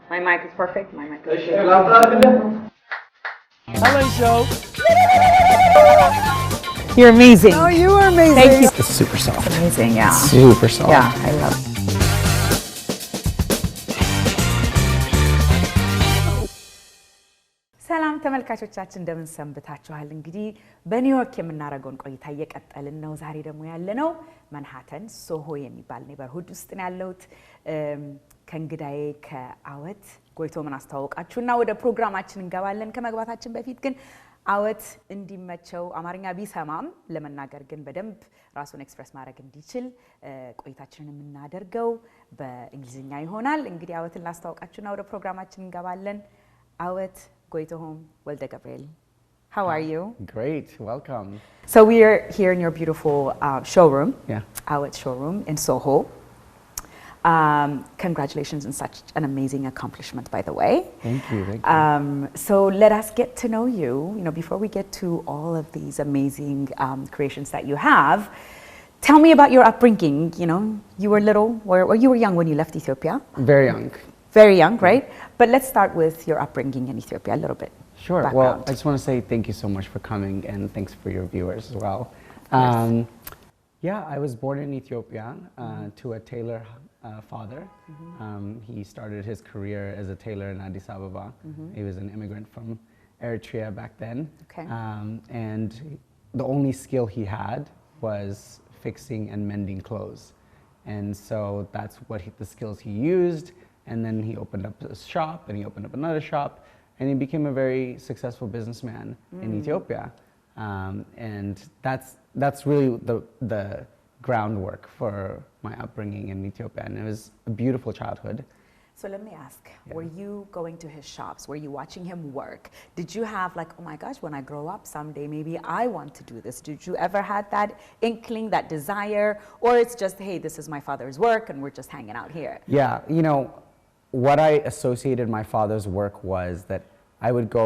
My mic is perfect. My mic is Helen show. You're amazing. Oh, you are amazing. Thank you. It's super soft. Amazing, yeah. Super soft. Yeah, I love it. ሰላም ተመልካቾቻችን እንደምን ሰንብታችኋል? እንግዲህ በኒውዮርክ የምናደርገውን ቆይታ እየቀጠልን ነው። ዛሬ ደግሞ ያለነው ማንሃተን ሶሆ የሚባል ኔበርሁድ ውስጥ ነው ያለሁት። ከእንግዳዬ ከአወት ጎይቶምን አስተዋውቃችሁና ወደ ፕሮግራማችን እንገባለን። ከመግባታችን በፊት ግን አወት እንዲመቸው አማርኛ ቢሰማም ለመናገር ግን በደንብ ራሱን ኤክስፕረስ ማድረግ እንዲችል ቆይታችንን የምናደርገው በእንግሊዝኛ ይሆናል። እንግዲህ አወትን ላስተዋውቃችሁና ወደ ፕሮግራማችን እንገባለን። አወት Goitohom Welde Gabriel. How are you? Great, welcome. So we are here in your beautiful showroom, Yeah. Awet showroom in Soho. Congratulations on such an amazing accomplishment, by the way. Thank you. Thank you. So let us get to know you. You know, before we get to all of these amazing creations that you have, tell me about your upbringing. You know, you were little, or you were young when you left Ethiopia. Very young. Very young, right? But let's start with your upbringing in Ethiopia a little bit. Sure. Background. Well, I just want to say thank you so much for coming, and thanks for your viewers as well. Yeah, I was born in Ethiopia to a tailor father. He started his career as a tailor in Addis Ababa. He was an immigrant from Eritrea back then. Okay. And the only skill he had was fixing and mending clothes. And so that's what the skills he used. And then he opened up a shop, and he opened up another shop, and he became a very successful businessman in Ethiopia. And that's really the groundwork for my upbringing in Ethiopia, and it was a beautiful childhood. So let me ask, were you going to his shops? Were you watching him work? Did you have like, oh my gosh, when I grow up someday, maybe I want to do this? Did you ever had that inkling, that desire? Or it's just, hey, this is my father's work, and we're just hanging out here? Yeah, you know, what I associated my father's work was that I would go,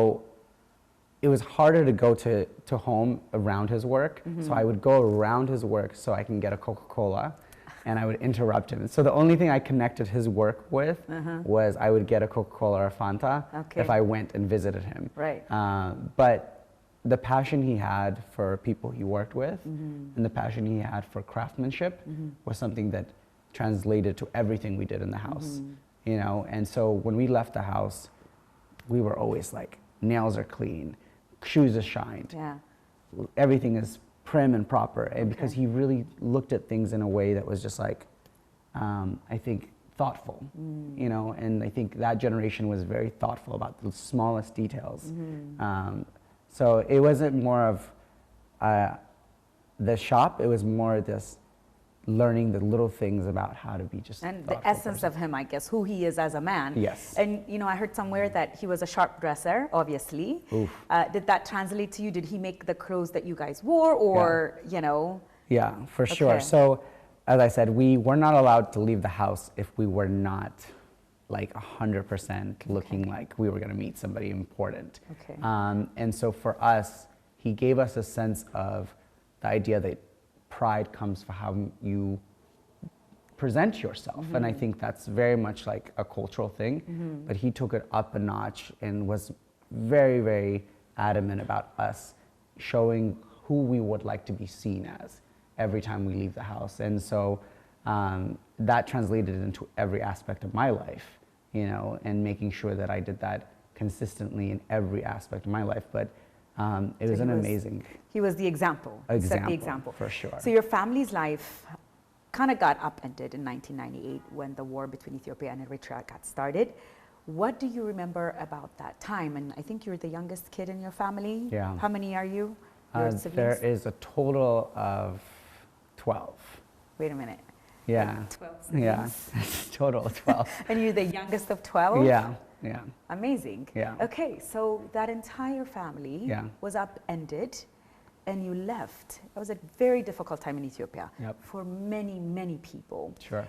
it was harder to go to home around his work, so I would go around his work so I can get a Coca-Cola, and I would interrupt him. So the only thing I connected his work with was I would get a Coca-Cola or a Fanta if I went and visited him. Right. But the passion he had for people he worked with and the passion he had for craftsmanship was something that translated to everything we did in the house. You know, and so when we left the house, we were always like, nails are clean, shoes are shined, everything is prim and proper, and because he really looked at things in a way that was just like, I think, thoughtful, you know, and I think that generation was very thoughtful about the smallest details. So it wasn't more of the shop, it was more this learning the little things about how to be just and the essence of him, I guess, who he is as a man. Yes. And you know, I heard somewhere that he was a sharp dresser, obviously. Did that translate to you? Did he make the clothes that you guys wore, or you know? Yeah, for sure. So as I said, we were not allowed to leave the house if we were not like 100% looking like we were going to meet somebody important. Okay. And so for us, he gave us a sense of the idea that pride comes for how you present yourself, and I think that's very much like a cultural thing, but he took it up a notch and was very, very adamant about us showing who we would like to be seen as every time we leave the house. And so that translated into every aspect of my life, you know, and making sure that I did that consistently in every aspect of my life. But it was an amazing... He was the example. Set the example. For sure. So your family's life kind of got upended in 1998 when the war between Ethiopia and Eritrea got started. What do you remember about that time? And I think you're the youngest kid in your family. Yeah. How many are you? Your siblings? There is a total of 12. Wait a minute. Yeah. Like 12 siblings? Yeah. Total of 12. And you're the youngest of 12? Yeah. Yeah. Amazing. Yeah. Okay, so that entire family was upended, and you left. It was a very difficult time in Ethiopia for many, many people. Sure.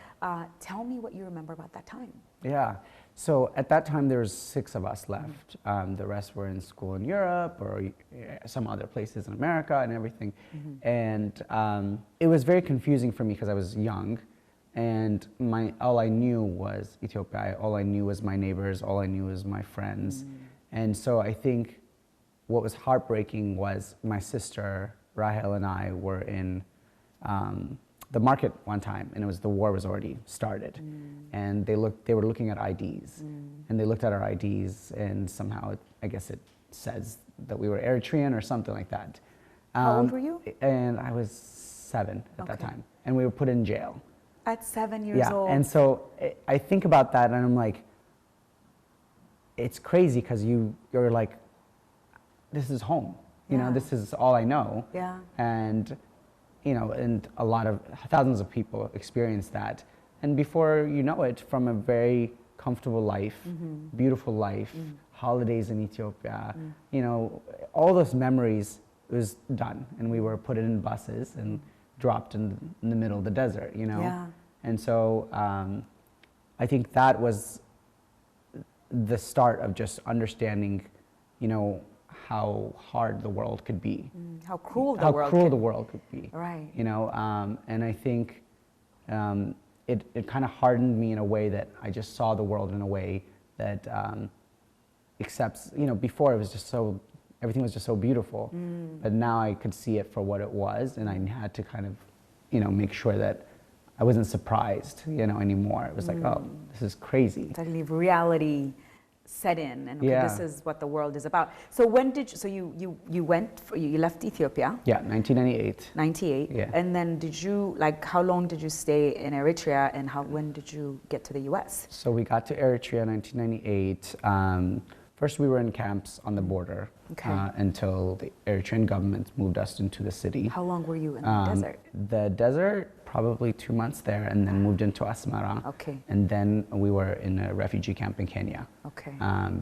Tell me what you remember about that time. Yeah. So at that time, there was 6 of us left. The rest were in school in Europe or some other places in America and everything. And it was very confusing for me because I was young. And all I knew was Ethiopia. All I knew was my neighbors. All I knew was my friends. And so I think what was heartbreaking was my sister, Rahel, and I were in the market one time, and the war was already started. And they were looking at IDs. And they looked at our IDs, and somehow, I guess it says that we were Eritrean or something like that. How old were you? And I was 7 at that time. And we were put in jail. At 7 years old? And so I think about that, and I'm like, it's crazy because you're like, this is home. You know, this is all I know. Yeah. And, you know, and a lot of thousands of people experience that. And before you know it, from a very comfortable life, beautiful life, holidays in Ethiopia, you know, all those memories, it was done. And we were put in buses and dropped in the middle of the desert, you know. Yeah. And so I think that was the start of just understanding, you know, how hard the world could be. How cruel the world could be. Right. You know, and I think it kind of hardened me in a way that I just saw the world in a way that accepts, you know, before it was just so, everything was just so beautiful. But now I could see it for what it was, and I had to kind of, you know, make sure that I wasn't surprised, you know, anymore. It was like, oh, this is crazy. Totally reality set in, and okay, this is what the world is about. So when did you, so you left Ethiopia? Yeah, 1998. 98. Yeah. And then did you, like, how long did you stay in Eritrea, and when did you get to the US? So we got to Eritrea in 1998. First we were in camps on the border until the Eritrean government moved us into the city. How long were you in the desert? The desert, probably 2 months there, and then moved into Asmara. Okay. And then we were in a refugee camp in Kenya. Okay.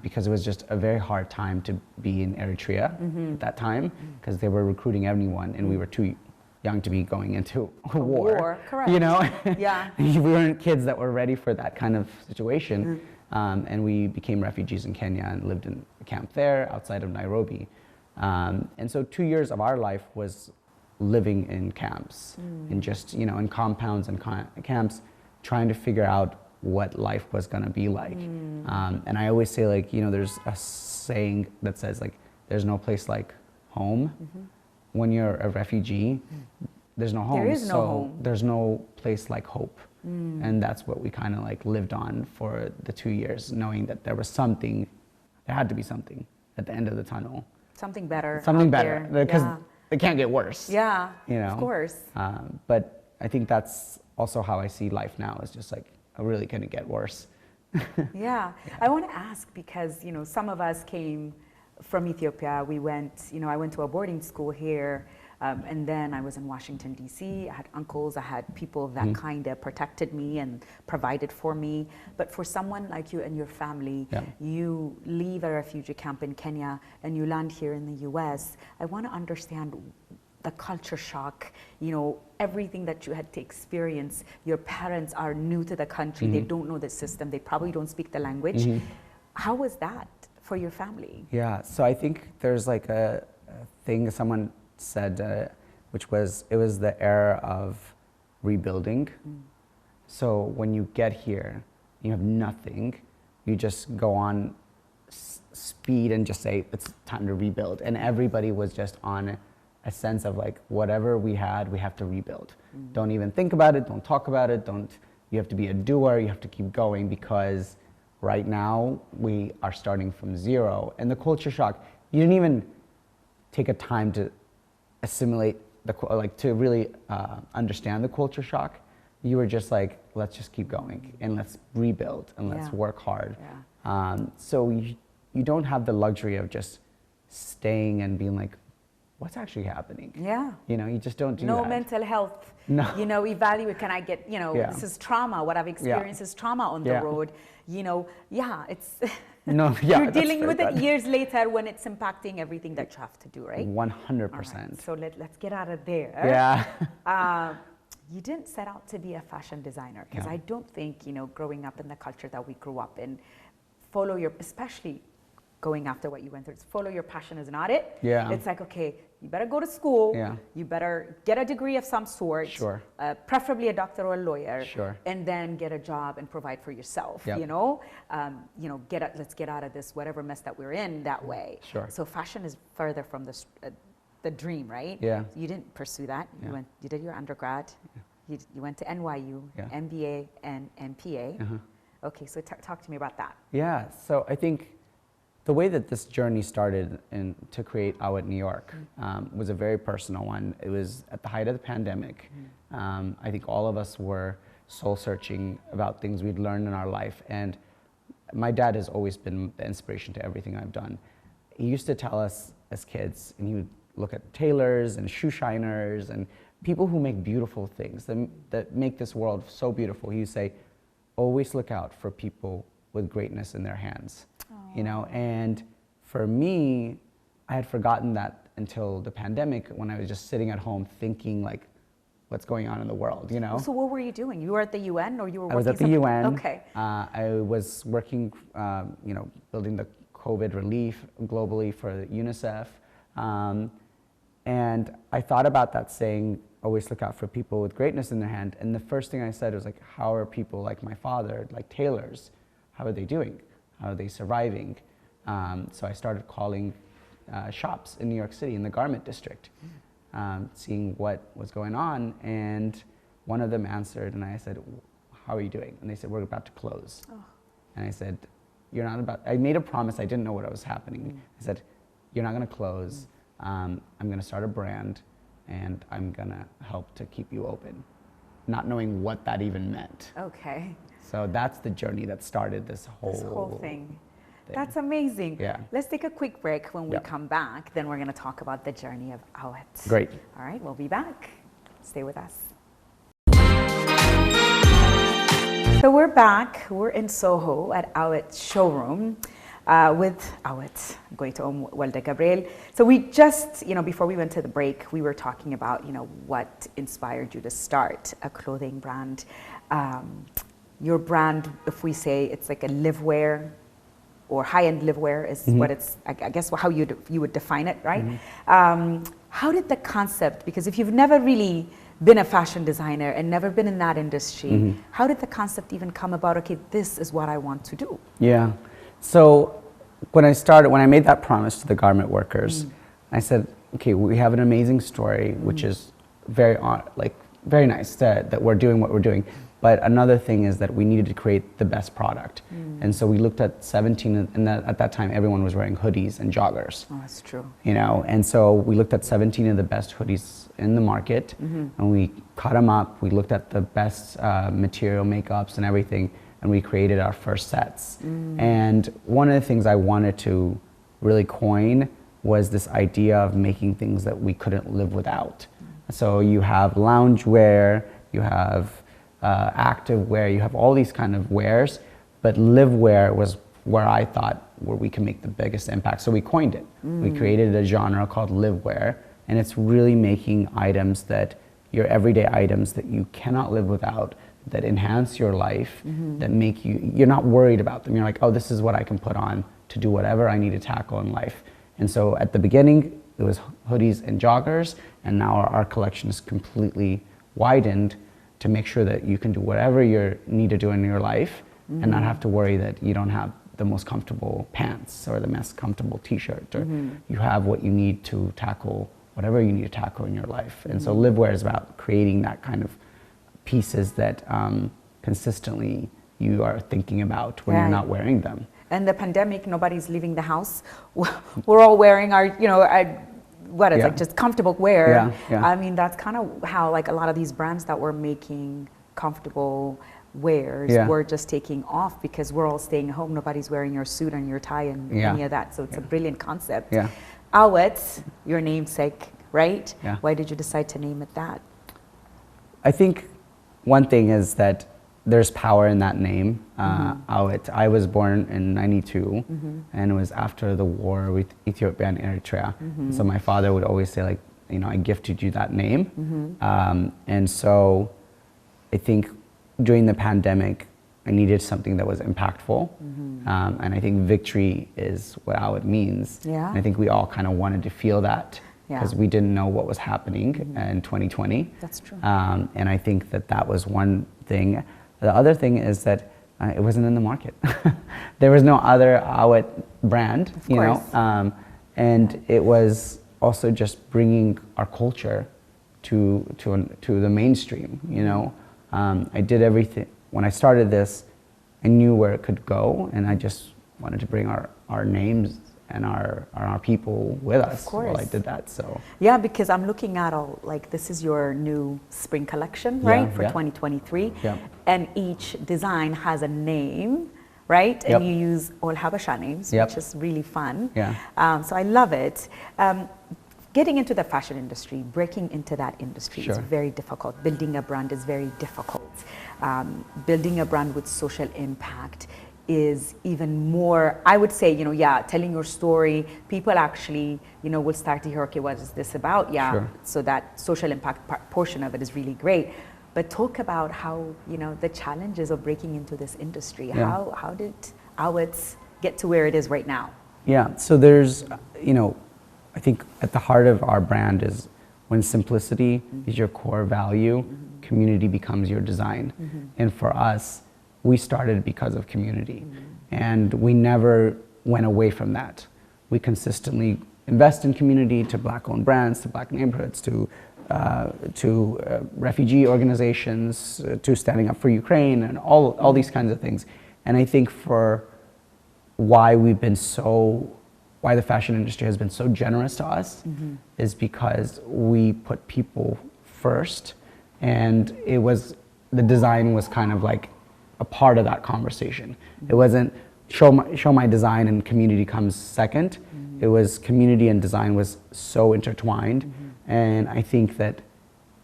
Because it was just a very hard time to be in Eritrea at that time, because they were recruiting everyone, and we were too young to be going into a war. Correct. You know? Yeah. We weren't kids that were ready for that kind of situation. And we became refugees in Kenya and lived in a camp there outside of Nairobi. And so 2 years of our life was living in camps and just, you know, in compounds and camps, trying to figure out what life was going to be like. And I always say, like, you know, there's a saying that says, like, there's no place like home. When you're a refugee, there's no home. There is no home. There's no place like hope. And that's what we kind of like lived on for the 2 years, knowing that there was something, there had to be something at the end of the tunnel. Something better. Something better, because it can't get worse. Yeah, you know? Of course. But I think that's also how I see life now, is just like, I really couldn't get worse. Yeah. I want to ask because, you know, some of us came from Ethiopia. We went, you know, I went to a boarding school here. And then I was in Washington, D.C. I had uncles, I had people that kind of protected me and provided for me. But for someone like you and your family, you leave a refugee camp in Kenya and you land here in the U.S. I want to understand the culture shock, you know, everything that you had to experience. Your parents are new to the country. They don't know the system. They probably don't speak the language. How was that for your family? Yeah, so I think there's like a thing someone said, which was, it was the era of rebuilding. So when you get here, you have nothing, you just go on speed and just say, it's time to rebuild. And everybody was just on a sense of like, whatever we had, we have to rebuild. Don't even think about it, don't talk about it, you have to be a doer, you have to keep going, because right now we are starting from zero. And the culture shock, you didn't even take a time to assimilate to really understand the culture shock. You were just like, let's just keep going and let's rebuild and let's work hard. So you don't have the luxury of just staying and being like, what's actually happening? Yeah. You know, you just don't do that. No mental health. No. You know, evaluate, can I get, you know, this is trauma. What I've experienced is trauma on the road. You know, it's... No, you're dealing with it years later when it's impacting everything that you have to do, right? 100%. Right, so let's get out of there. Yeah. You didn't set out to be a fashion designer, because I don't think, you know, growing up in the culture that we grew up in, follow your, especially going after what you went through. It's follow your passion is not it. Yeah. It's like, okay, you better go to school. Yeah. You better get a degree of some sort. Sure. Preferably a doctor or a lawyer. Sure. And then get a job and provide for yourself. Yep. You know, let's get out of this whatever mess that we're in that way. Sure. So fashion is further from the dream, right? Yeah. You didn't pursue that. Yeah. You did your undergrad. Yeah. You went to NYU, Yeah. MBA and MPA. Uh-huh. Okay, so talk to me about that. Yeah, so I think the way that this journey started to create Out New York was a very personal one. It was at the height of the pandemic. I think all of us were soul searching about things we'd learned in our life, and my dad has always been the inspiration to everything I've done. He used to tell us as kids, and he would look at tailors and shoe shiners and people who make beautiful things, that make this world so beautiful. He would say, always look out for people with greatness in their hands. You know, and for me, I had forgotten that until the pandemic, when I was just sitting at home thinking like, what's going on in the world, you know? So what were you doing? You were at the UN, or you were working? I was at the UN. Okay. I was working, you know, building the COVID relief globally for UNICEF. And I thought about that saying, always look out for people with greatness in their hand. And the first thing I said was like, how are people like my father, like tailors, how are they doing? How are they surviving? So I started calling shops in New York City in the garment district, seeing what was going on. And one of them answered, and I said, how are you doing? And they said, we're about to close. Oh. And I said, you're not about, I made a promise, I didn't know what was happening. I said, you're not gonna close. I'm gonna start a brand, and I'm gonna help to keep you open. Not knowing what that even meant. Okay. So that's the journey that started this whole thing. That's amazing. Yeah. Let's take a quick break. When we come back, then we're going to talk about the journey of Out. Great. All right, we'll be back. Stay with us. So we're back. We're in Soho at Out showroom with Out. I'm going to Walde Gabriel. So we just, before we went to the break, we were talking about, what inspired you to start a clothing brand. Your brand, if we say it's like a livewear or high-end livewear is what it's, I guess how you would define it, right? How did the concept, because if you've never really been a fashion designer and never been in that industry, how did the concept even come about, okay, this is what I want to do? Yeah, so when I made that promise to the garment workers, I said, okay, we have an amazing story, which is very nice that we're doing what we're doing. But another thing is that we needed to create the best product. And so we looked at 17, and at that time everyone was wearing hoodies and joggers. Oh, that's true. And so we looked at 17 of the best hoodies in the market, and we cut them up. We looked at the best material, makeups and everything, and we created our first sets. And one of the things I wanted to really coin was this idea of making things that we couldn't live without. So you have loungewear, you have active wear, you have all these kind of wears, but live wear was where I thought where we can make the biggest impact. So we coined it. We created a genre called live wear, and it's really making items that your everyday items that you cannot live without, that enhance your life, that make you're not worried about them. You're like, oh, this is what I can put on to do whatever I need to tackle in life. And so at the beginning, it was hoodies and joggers, and now our collection is completely widened to make sure that you can do whatever you need to do in your life and not have to worry that you don't have the most comfortable pants or the most comfortable t-shirt, or you have what you need to tackle whatever you need to tackle in your life. And so livewear is about creating that kind of pieces that consistently you are thinking about when you're not wearing them. And the pandemic, nobody's leaving the house. We're all wearing our, like just comfortable wear. I mean, that's kind of how like a lot of these brands that were making comfortable wears were just taking off, because we're all staying home. Nobody's wearing your suit and your tie and any of that. So it's a brilliant concept. Out, your namesake, right? Why did you decide to name it that? I think one thing is that there's power in that name, Out. I was born in '92, and it was after the war with Ethiopian and Eritrea. So my father would always say, like, I gifted you that name. And so I think during the pandemic, I needed something that was impactful. And I think victory is what it means. Yeah. And I think we all kind of wanted to feel that because we didn't know what was happening in 2020. That's true. And I think that was one thing. The other thing is that it wasn't in the market. There was no other Awet brand, you know, and it was also just bringing our culture to the mainstream, you know. I did everything. When I started this, I knew where it could go, and I just wanted to bring our names and our people with us while I did that. So yeah, because I'm looking at all, like, this is your new spring collection, right, for 2023, and each design has a name, right, and you use all Habesha names, which is really fun. So I love it. Getting into the fashion industry, breaking into that industry is very difficult. Building a brand is very difficult. Building a brand with social impact is even more, I would say, you know, telling your story, people actually, you know, will start to hear, okay, what is this about? So that social impact portion of it is really great. But talk about how, you know, the challenges of breaking into this industry. How did Awet get to where it is right now? Yeah, so there's, you know, I think at the heart of our brand is when simplicity is your core value, community becomes your design. And for us, we started because of community. And we never went away from that. We consistently invest in community, to Black-owned brands, to Black neighborhoods, to refugee organizations, to standing up for Ukraine, and all these kinds of things. And I think for why the fashion industry has been so generous to us is because we put people first, and the design was kind of like a part of that conversation. It wasn't show my design and community comes second. It was community and design was so intertwined. And I think that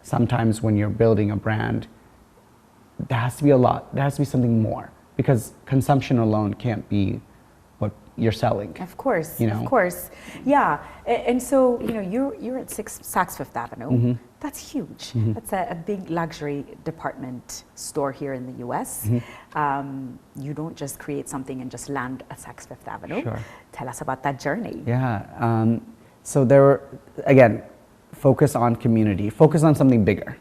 sometimes when you're building a brand, there has to be something more, because consumption alone can't be what you're selling. Of course, you know? Of course. Yeah, and so, you know, you're at Saks Fifth Avenue. That's huge. That's a big luxury department store here in the US. You don't just create something and just land at Saks Fifth Avenue. Tell us about that journey. Yeah, so there were, again, focus on community, focus on something bigger.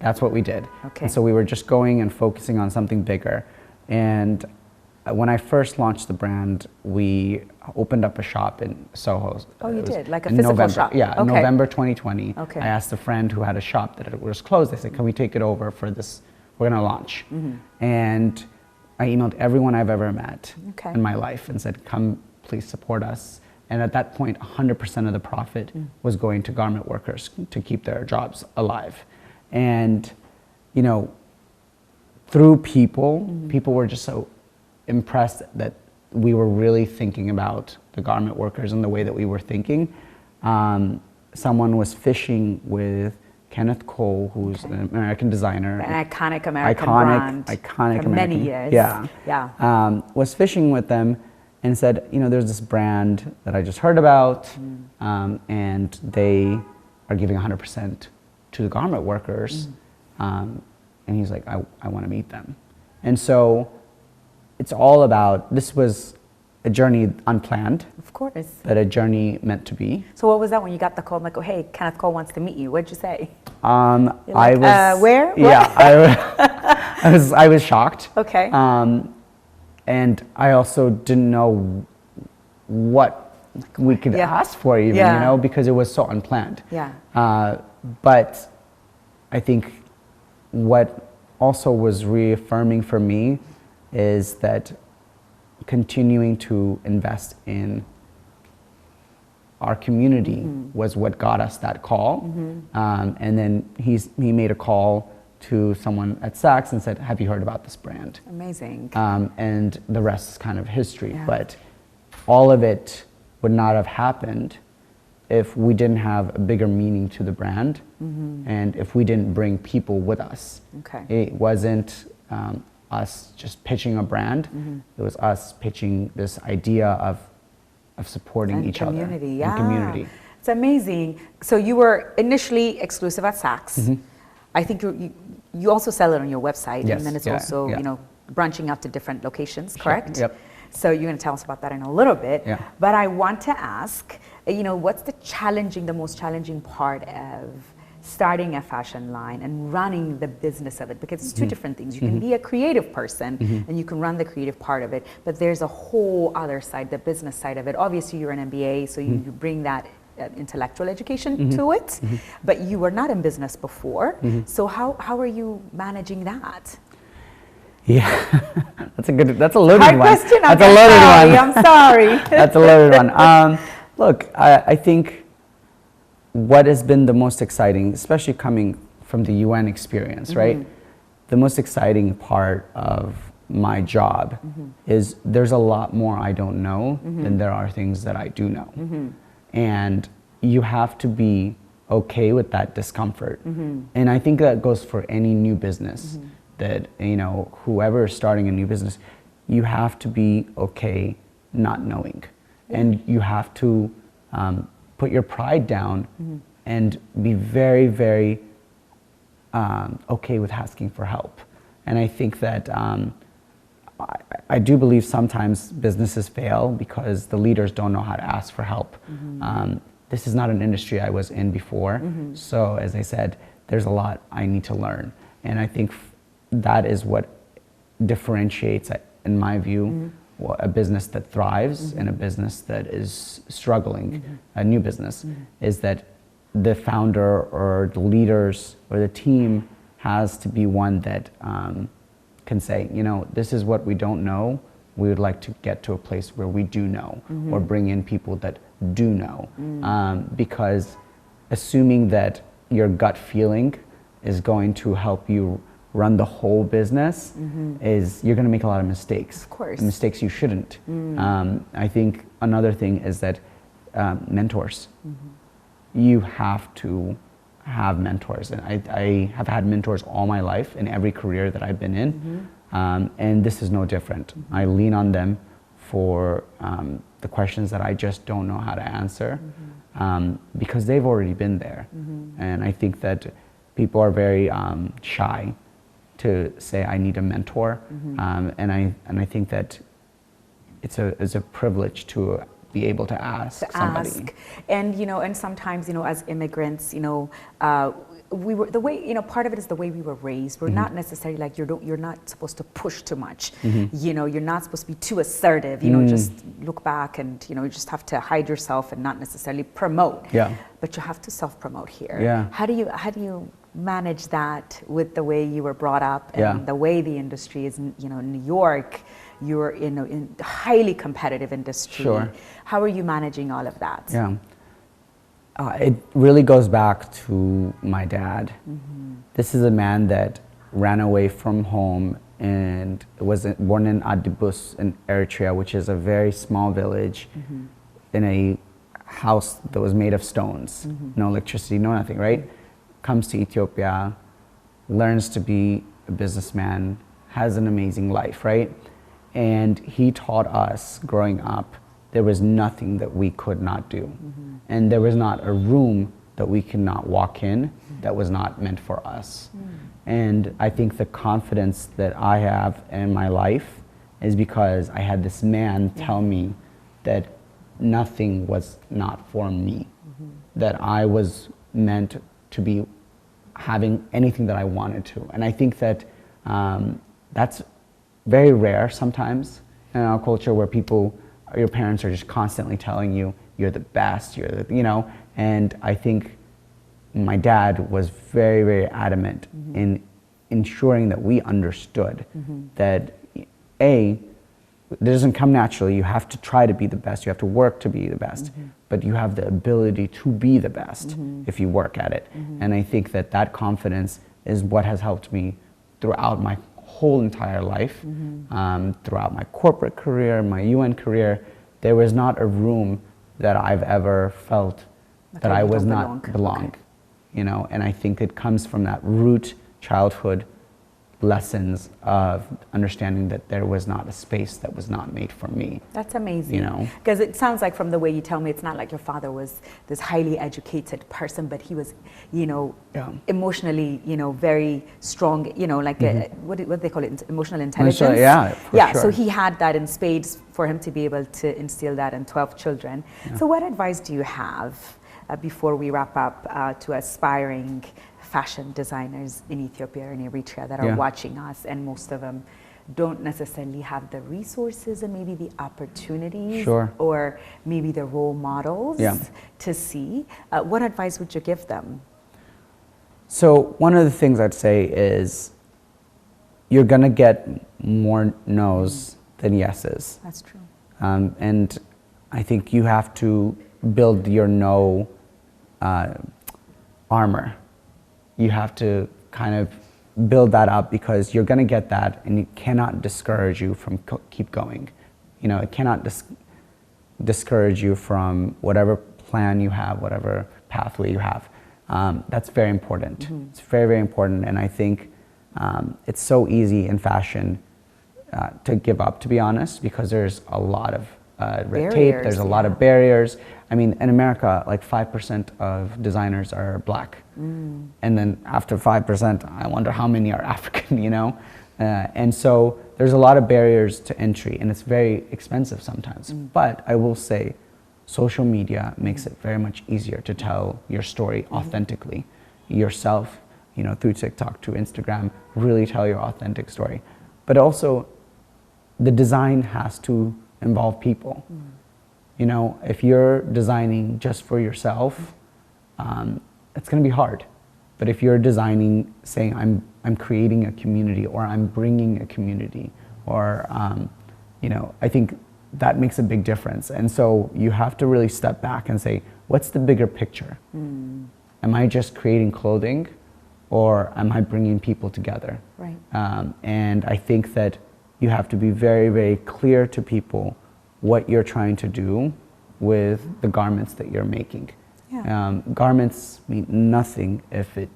That's what we did. And so we were just going and focusing on something bigger. And when I first launched the brand, we opened up a shop in Soho. Oh, you did? Like a physical shop? Yeah, in November 2020. I asked a friend who had a shop that was closed. I said, can we take it over for this? We're going to launch. And I emailed everyone I've ever met in my life and said, come, please support us. And at that point, 100% of the profit was going to garment workers to keep their jobs alive. And, you know, through people were just so impressed that we were really thinking about the garment workers in the way that we were thinking. Someone was fishing with Kenneth Cole, who's an American designer. An iconic American brand. Iconic for many years. Was fishing with them and said, you know, there's this brand that I just heard about, and they are giving 100% to the garment workers. And he's like, I want to meet them. And so it's all about, this was a journey unplanned. Of course. But a journey meant to be. So what was that when you got the call? I'm like, oh, hey, Kenneth Cole wants to meet you. What'd you say? I was... where? Yeah, I was shocked. Okay. And I also didn't know what we could ask for even, you know, because it was so unplanned. But I think what also was reaffirming for me is that continuing to invest in our community was what got us that call. And then he made a call to someone at Saks and said, have you heard about this brand? Amazing. And the rest is kind of history. But all of it would not have happened if we didn't have a bigger meaning to the brand, and if we didn't bring people with us. It wasn't us just pitching a brand. It was us pitching this idea of supporting each other. And community. It's amazing. So you were initially exclusive at Saks. I think you also sell it on your website, and then it's also you know, branching out to different locations, correct? Yep. So you're going to tell us about that in a little bit. Yeah. But I want to ask, what's the most challenging part of starting a fashion line and running the business of it? Because it's two different things. You can be a creative person and you can run the creative part of it, but there's a whole other side, the business side of it. Obviously, you're an MBA, so you bring that intellectual education to it, but you were not in business before. So how are you managing that? Yeah, that's a loaded Hard one. question. That's a loaded one. I'm sorry. That's a loaded one. Look, I think what has been the most exciting, especially coming from the UN experience, right? The most exciting part of my job is there's a lot more I don't know than there are things that I do know. And you have to be okay with that discomfort. And I think that goes for any new business. That whoever is starting a new business, you have to be okay not knowing, and you have to put your pride down and be very, very okay with asking for help. And I think that I do believe sometimes businesses fail because the leaders don't know how to ask for help. This is not an industry I was in before, so as I said, there's a lot I need to learn, and I think that is what differentiates, in my view, a business that thrives and a business that is struggling, a new business, is that the founder or the leaders or the team has to be one that can say, this is what we don't know. We would like to get to a place where we do know, or bring in people that do know. Because assuming that your gut feeling is going to help you run the whole business is you're going to make a lot of mistakes. Of course. Mistakes you shouldn't. I think another thing is that mentors. You have to have mentors, and I have had mentors all my life in every career that I've been in, and this is no different. I lean on them for the questions that I just don't know how to answer, because they've already been there. And I think that people are very shy to say I need a mentor, and I think that it's a privilege to be able to ask somebody. And and sometimes as immigrants, we were the way part of it is the way we were raised. We're not necessarily like you're not supposed to push too much. You're not supposed to be too assertive. Just look back and you just have to hide yourself and not necessarily promote. Yeah. But you have to self-promote here. Yeah. How do you manage that with the way you were brought up and the way the industry is? In New York, you're in a highly competitive industry. Sure. How are you managing all of that? Yeah. It really goes back to my dad. This is a man that ran away from home and was born in Adibus in Eritrea, which is a very small village, in a house that was made of stones, no electricity, no nothing, right? Comes to Ethiopia, learns to be a businessman, has an amazing life, right? And he taught us growing up there was nothing that we could not do. And there was not a room that we could not walk in that was not meant for us. And I think the confidence that I have in my life is because I had this man tell me that nothing was not for me, that I was meant to be having anything that I wanted to. And I think that that's very rare sometimes in our culture, where your parents are just constantly telling you you're the best, and I think my dad was very, very adamant in ensuring that we understood that it doesn't come naturally. You have to try to be the best. You have to work to be the best, but you have the ability to be the best if you work at it. And I think that confidence is what has helped me throughout my whole entire life, throughout my corporate career, my UN career. There was not a room that I've ever felt that I was not belong. And I think it comes from that root childhood lessons of understanding that there was not a space that was not made for me. That's amazing. You know? Because it sounds like from the way you tell me, it's not like your father was this highly educated person, but he was, you know, emotionally, you know, very strong, you know, like what do they call it? Emotional intelligence? Yeah, yeah, sure. so he had that in spades for him to be able to instill that in 12 children. Yeah. So what advice do you have before we wrap up to aspiring fashion designers in Ethiopia or in Eritrea that are watching us, and most of them don't necessarily have the resources and maybe the opportunities or maybe the role models to see? What advice would you give them? So one of the things I'd say is you're going to get more no's than yeses. That's true. And I think you have to build your no armor. You have to kind of build that up, because you're going to get that, and it cannot discourage you from keep going. You know, it cannot discourage you from whatever plan you have, whatever pathway you have. That's very important. It's very, very important, and I think it's so easy in fashion to give up, to be honest, because there's a lot of red tape, there's a lot of barriers. I mean, in America, like 5% of designers are black. And then after 5%, I wonder how many are African, you know? And so there's a lot of barriers to entry, and it's very expensive sometimes. But I will say, social media makes it very much easier to tell your story authentically. Yourself, you know, through TikTok, to Instagram, really tell your authentic story. But also, the design has to involve people. You know, if you're designing just for yourself, it's going to be hard. But if you're designing, saying I'm creating a community, or I'm bringing a community, or you know, I think that makes a big difference. And so you have to really step back and say, what's the bigger picture? Am I just creating clothing, or am I bringing people together? Right. And I think that you have to be very, very clear to people what you're trying to do with the garments that you're making. Garments mean nothing if it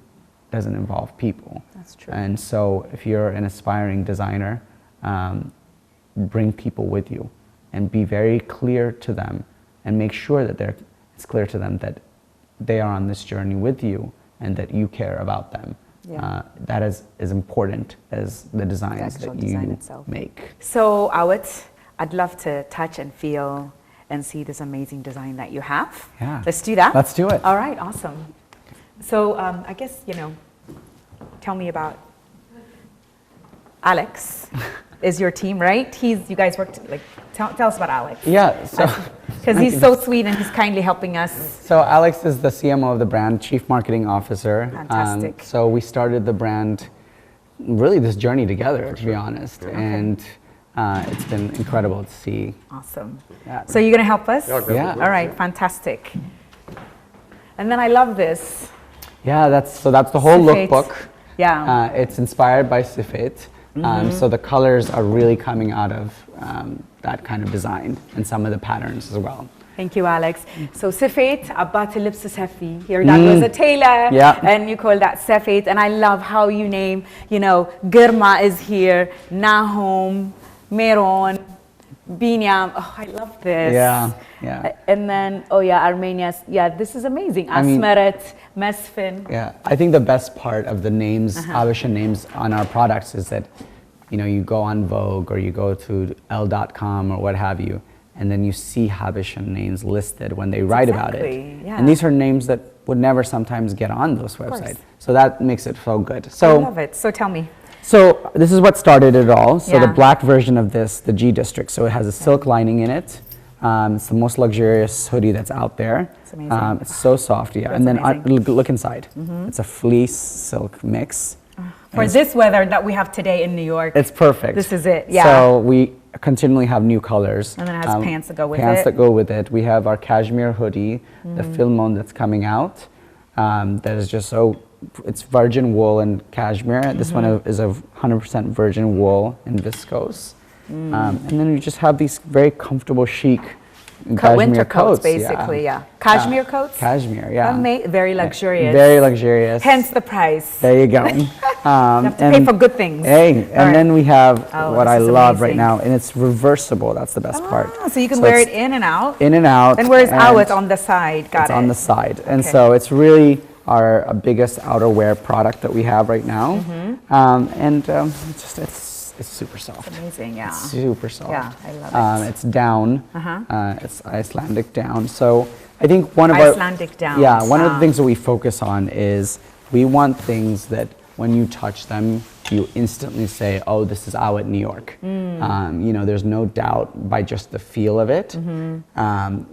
doesn't involve people. That's true. And so if you're an aspiring designer, bring people with you, and be very clear to them, and make sure that it's clear to them that they are on this journey with you, and that you care about them. That is as important as the designs that you make. So I'd love to touch and feel and see this amazing design that you have. Yeah. Let's do that. Let's do it. All right, awesome. So I guess, you know, tell me about Alex. Is your team, right? You guys worked, like, tell us about Alex. Yeah, so. Because he's so sweet, and he's kindly helping us. So Alex is the CMO of the brand, Chief Marketing Officer. Fantastic. So we started the brand, really this journey together, to be honest. And it's been incredible to see. Awesome. So you're going to help us? Yeah. All right, fantastic. And then I love this. Yeah, that's the whole Sifet. lookbook. Yeah. It's inspired by Sifet. So the colors are really coming out of that kind of design, and some of the patterns as well. Thank you, Alex. So Sifet, Abbat Lips Sefi. Your dad was a tailor, and you call that Sifet. And I love how you name, you know, Girma is here, Nahum, Meron, Binyam. Oh, I love this. Yeah. And then, Armenia. Yeah, this is amazing. Asmeret, Mesfin. Yeah, I think the best part of the names, Habesha names on our products, is that, you know, you go on Vogue, or you go to Elle.com or what have you, and then you see Habesha names listed when they write about it. Yeah. And these are names that would never sometimes get on those websites. So that makes it so good. So I love it. So tell me. So this is what started it all. So the black version of this, the G District, so it has a silk lining in it. It's the most luxurious hoodie that's out there. It's amazing. It's so soft, yeah. That's and then look inside. It's a fleece silk mix. For this weather that we have today in New York. It's perfect. This is it, yeah. So we continually have new colors. And then it has pants that go with it. Pants that go with it. We have our cashmere hoodie, the Filmon that's coming out. That is just so, it's virgin wool and cashmere. This one is of 100% virgin wool and viscose. And then you just have these very comfortable, chic winter coats, basically, Cashmere coats? Cashmere, yeah. Very luxurious. Very luxurious. Hence the price. There you go. You have to pay for good things. Hey, and then we have what I love right amazing. now, and it's reversible. That's the best part. So you can wear it in and out. In and out. And where's Awit on the side? Got it's it. on the side. And Okay. so it's really our biggest outerwear product that we have right now. It's super soft. It's amazing, yeah. It's super soft. Yeah, I love it. It's down. Uh-huh. It's Icelandic down. So I think one of Icelandic down. Yeah, one of the things that we focus on is we want things that when you touch them, you instantly say, oh, this is Awit New York. You know, there's no doubt by just the feel of it.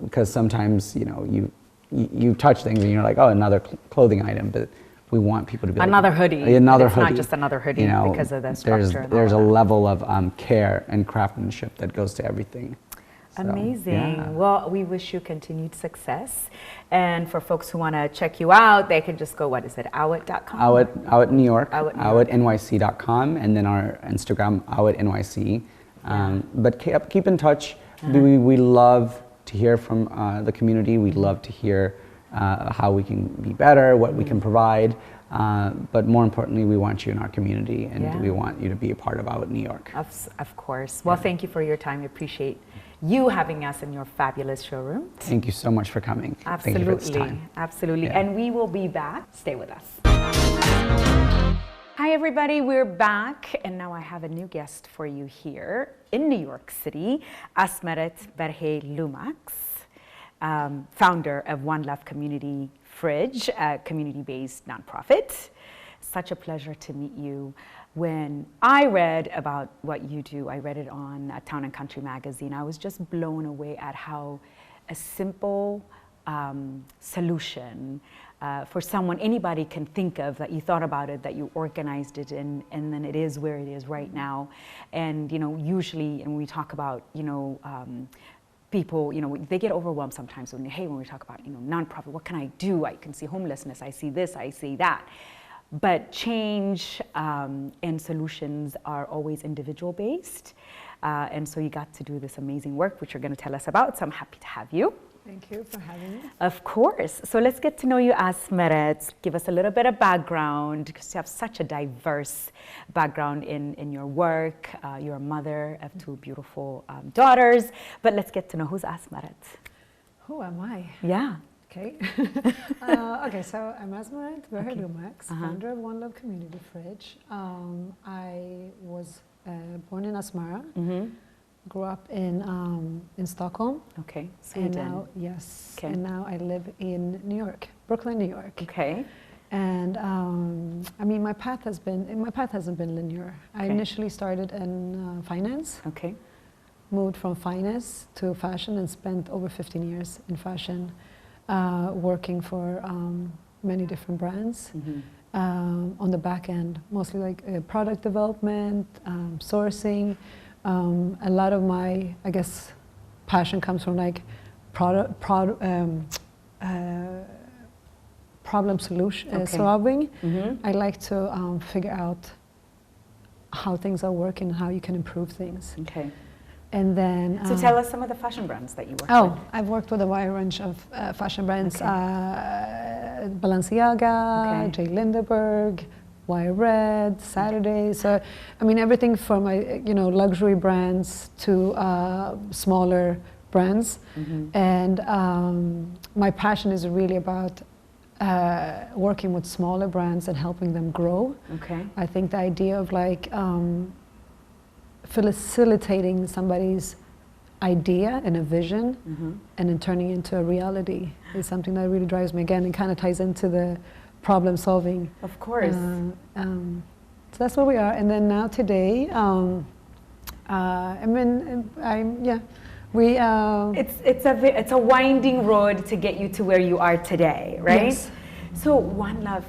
Because sometimes, you know, you touch things and you're like, oh, another clothing item, but we want people to be another like, hoodie. Another it's hoodie. not just another hoodie, you know, because of the structure. There's a and all that. level of care and craftsmanship that goes to everything. So, Amazing. yeah. Well, we wish you continued success. And for folks who want to check you out, they can just go, what is it, awit.com? Awit New York, Awit New York. awitnyc.com, and then our Instagram, awitnyc. But keep in touch. We love to hear from the community. We love to hear how we can be better, what we can provide. But more importantly, we want you in our community, and we want you to be a part of Awit New York. Of course. Well, thank you for your time. We appreciate you having us in your fabulous showroom. Thank you so much for coming. Absolutely. Thank you for this time. Absolutely. Yeah. And we will be back. Stay with us. Hi, everybody. We're back. And now I have a new guest for you here in New York City, Asmeret Berhe Lumax, founder of One Love Community Fridge, a community-based nonprofit. Such a pleasure to meet you. When I read about what you do, I read it on Town and Country magazine. I was just blown away at how a simple solution for someone, anybody can think of, that you thought about it, that you organized it, and then it is where it is right now. And, you know, usually, and we talk about, you know, people, you know, they get overwhelmed sometimes when we talk about, you know, nonprofit, what can I do? I can see homelessness, I see this, I see that. But change and solutions are always individual based. And so you got to do this amazing work, which you're going to tell us about. So I'm happy to have you. Thank you for having me. Of course. So let's get to know you, Asmeret. Give us a little bit of background, because you have such a diverse background in your work. You're a mother of two beautiful daughters. But let's get to know, who's Asmeret? Who am I? Yeah. Okay. Okay, so I'm Asmeret Berhe Lumax, founder of One Love Community Fridge. I was born in Asmara, grew up in Stockholm. Okay, And Sweden. now, yes, Okay. and now I live in New York, Brooklyn, New York. Okay. And I mean, my path hasn't been linear. I Okay. initially started in finance. Okay. Moved from finance to fashion and spent over 15 years in fashion, working for many different brands on the back end, mostly like product development, sourcing. A lot of my, I guess, passion comes from like problem solution solving. I like to figure out how things are working, how you can improve things. Okay. And then, So tell us some of the fashion brands that you work oh, with. I've worked with a wide range of fashion brands: Okay. Balenciaga, Okay. J. Lindeberg, Wire Red, Saturday. So, I mean, everything from luxury brands to smaller brands. And my passion is really about working with smaller brands and helping them grow. Okay. I think the idea of like facilitating somebody's idea and a vision and then turning into a reality is something that really drives me. Again, it kind of ties into the problem solving. Of course. So that's where we are. And then now today, It's a winding road to get you to where you are today, right? Yes. So One Love,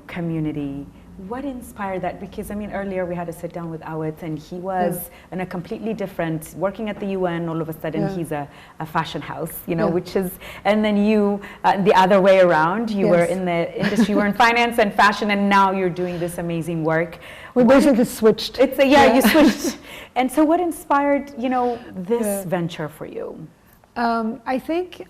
community. What inspired that? Because I mean, earlier we had to sit down with Awit, and he was in a completely different, working at the UN. All of a sudden, he's a fashion house, which is, and then you, the other way around. You were in the industry, you were in finance and fashion, and now you're doing this amazing work. We basically switched. You switched. And so, what inspired, this venture for you? I think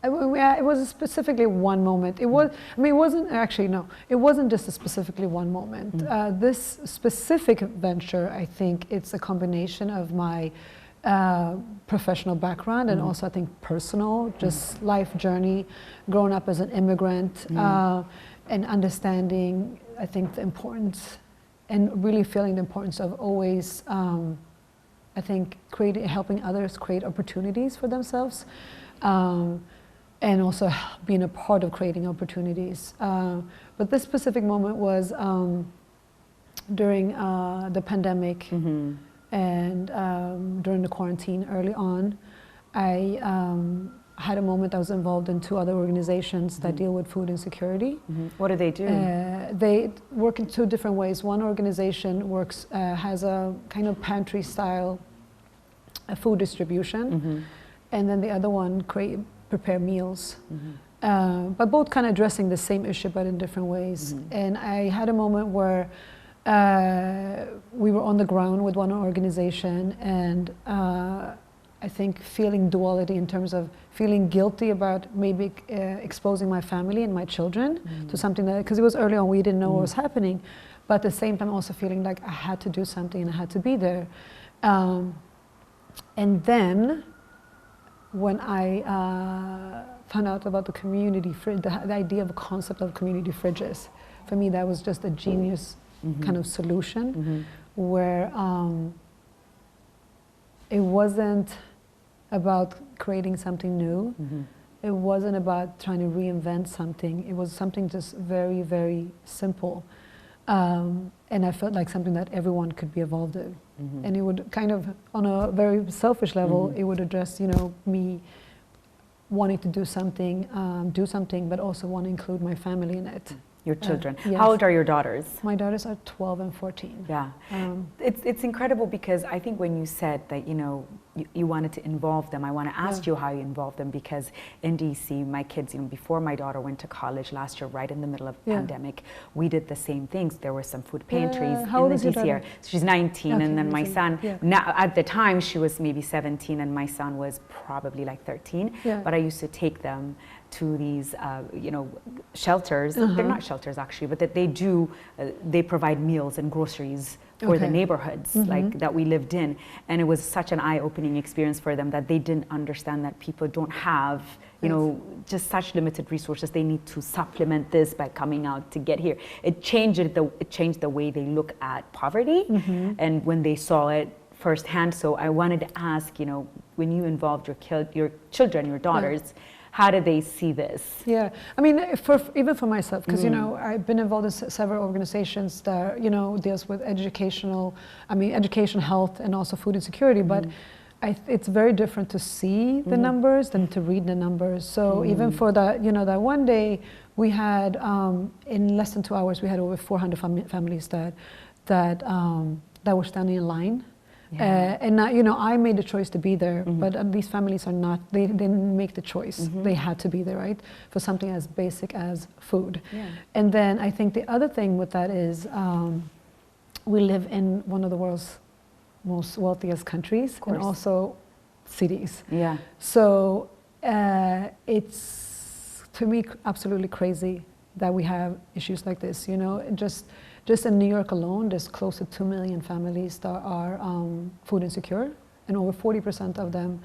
It was specifically one moment. It was, I mean, it wasn't actually, no, it wasn't just specifically one moment. This specific venture, I think it's a combination of my professional background and also I think personal, just life journey, growing up as an immigrant and understanding, I think, the importance and really feeling the importance of always, I think, helping others create opportunities for themselves. And also being a part of creating opportunities. But this specific moment was during the pandemic and during the quarantine early on. I had a moment I was involved in 2 other organizations that deal with food insecurity. What do they do? They work in 2 different ways. One organization works, has a kind of pantry style food distribution, and then the other one prepare meals, but both kind of addressing the same issue but in different ways. And I had a moment where we were on the ground with one organization and I think feeling duality in terms of feeling guilty about maybe exposing my family and my children to something that, because it was early on, we didn't know what was happening, but at the same time also feeling like I had to do something and I had to be there. And then when I found out about the community fridge, the idea of a concept of community fridges, for me that was just a genius kind of solution where it wasn't about creating something new. It wasn't about trying to reinvent something. It was something just very, very simple. And I felt like something that everyone could be involved in. And it would kind of, on a very selfish level, it would address, you know, me wanting to do something, but also want to include my family in it. Your children. Yes. How old are your daughters? My daughters are 12 and 14. Yeah. It's incredible because I think when you said that, you know, you wanted to involve them, I want to ask you how you involved them, because in DC, my kids, you know, before my daughter went to college last year, right in the middle of the pandemic, we did the same things. There were some food pantries in the DC area. So she's 19, and then my son, now at the time she was maybe 17 and my son was probably like 13, but I used to take them to these, you know, shelters. They're not shelters actually, but that they provide meals and groceries for the neighborhoods like that we lived in. And it was such an eye-opening experience for them that they didn't understand that people don't have, you know, just such limited resources. They need to supplement this by coming out to get here. It changed the way they look at poverty, and when they saw it firsthand. So I wanted to ask, you know, when you involved your children, your daughters, how do they see this? Yeah, I mean, even for myself, because you know, I've been involved in several organizations that, you know, deals with education, health, and also food insecurity. But it's very different to see the numbers than to read the numbers. So even for that, you know, that one day we had in less than 2 hours we had over 400 families that were standing in line. And now, you know, I made the choice to be there, but these families are not, they didn't make the choice. They had to be there, right? For something as basic as food. And then I think the other thing with that is we live in one of the world's most wealthiest countries and also cities. So it's, to me, absolutely crazy that we have issues like this, you know, just in New York alone, there's close to 2 million families that are food insecure, and over 40% of them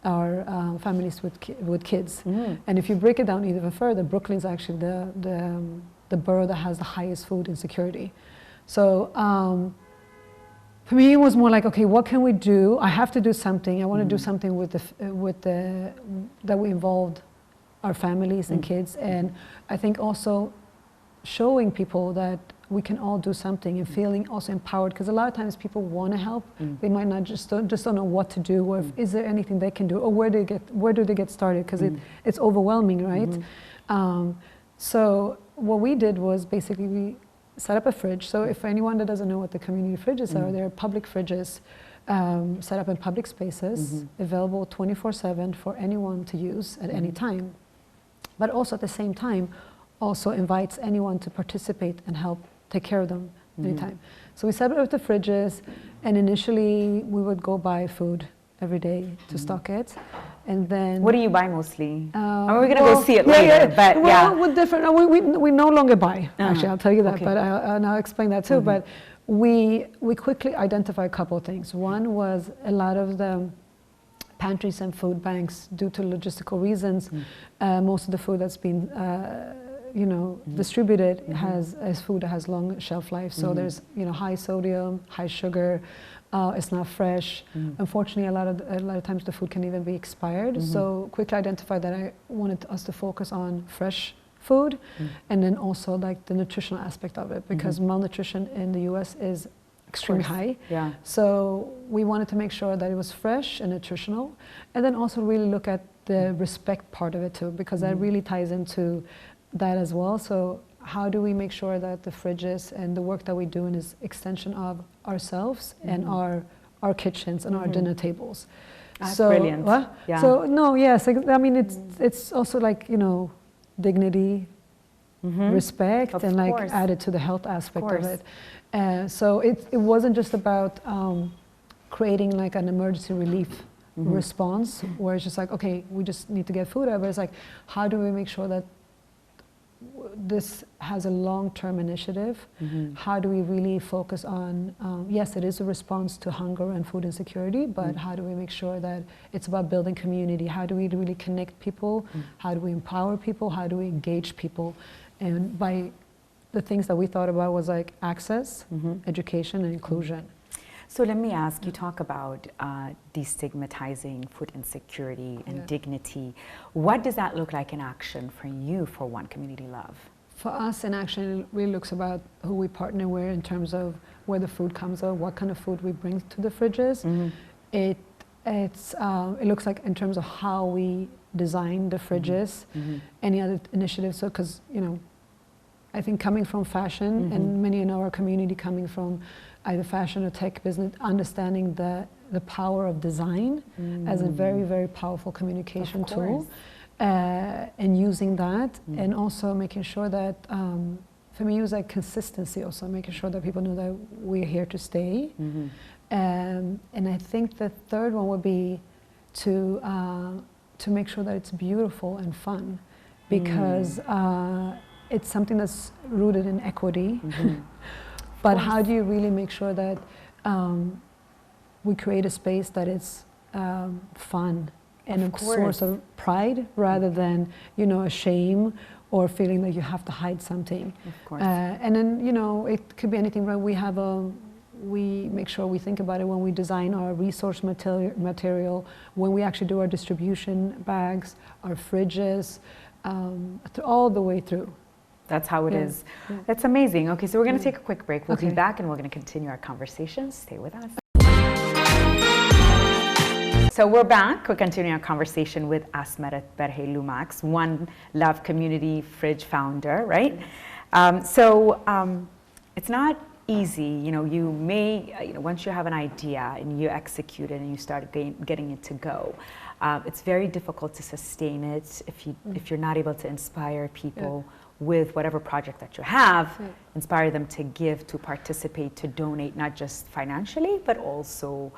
are families with kids. And if you break it down even further, Brooklyn's actually the borough that has the highest food insecurity. So for me, it was more like, okay, what can we do? I have to do something. I want to do something that we involved our families and kids, and I think also showing people that we can all do something and feeling also empowered, because a lot of times people want to help, they might not just don't know what to do, or is there anything they can do, or where do they get started, because it's overwhelming, right? So what we did was basically we set up a fridge. So if anyone that doesn't know what the community fridges are, they're public fridges set up in public spaces, available 24/7 for anyone to use at any time, but also at the same time also invites anyone to participate and help take care of them anytime. So we set up the fridges, and initially we would go buy food every day to stock it. And then what do you buy mostly? We're going to go see it later, but well, with different, we no longer buy, actually, I'll tell you that, okay. but I'll explain that too. But we quickly identified a couple of things. One was a lot of the pantries and food banks, due to logistical reasons, most of the food that's been distributed as food that has long shelf life. So there's high sodium, high sugar. It's not fresh. Unfortunately, a lot of times the food can even be expired. So quickly identified that I wanted us to focus on fresh food, and then also like the nutritional aspect of it, because malnutrition in the U.S. is extremely high. Yeah. So we wanted to make sure that it was fresh and nutritional, and then also really look at the respect part of it too, because that really ties into that as well. So how do we make sure that the fridges and the work that we do is extension of ourselves and our kitchens and our dinner tables. That's so, brilliant. Yeah. So no, yes, I mean it's also like dignity, respect, Of and like course. added to the health aspect of course. it. So it wasn't just about creating like an emergency relief response where it's just like, okay, we just need to get food out, but it's like, how do we make sure that this has a long-term initiative? How do we really focus on, yes, it is a response to hunger and food insecurity, but how do we make sure that it's about building community? How do we really connect people? How do we empower people? How do we engage people? And by the things that we thought about was like access, education, and inclusion. So let me ask, you talk about destigmatizing food insecurity and dignity. What does that look like in action for you for One Community Love? For us, in action, it really looks about who we partner with in terms of where the food comes from, what kind of food we bring to the fridges. It looks like in terms of how we design the fridges, any other initiatives. So, because I think coming from fashion, and many in our community coming from either fashion or tech business, understanding the power of design as a very, very powerful communication tool, and using that, and also making sure that, for me, it was like consistency also, making sure that people know that we're here to stay. And I think the third one would be to make sure that it's beautiful and fun, because it's something that's rooted in equity. But how do you really make sure that we create a space that is fun and a source of pride rather than, a shame or feeling that you have to hide something. Of course. And then, it could be anything, right? We make sure we think about it when we design our resource material, when we actually do our distribution bags, our fridges, all the way through. That's how it is. That's amazing. Okay, so we're going to take a quick break. We'll be back and we're going to continue our conversation. Stay with us. So we're back. We're continuing our conversation with Asmeret Berhe Lumax, One Love Community Fridge founder, right? It's not easy. You may, once you have an idea and you execute it and you start getting it to go, it's very difficult to sustain it if you're not able to inspire people with whatever project that you have, inspire them to give, to participate, to donate, not just financially, but also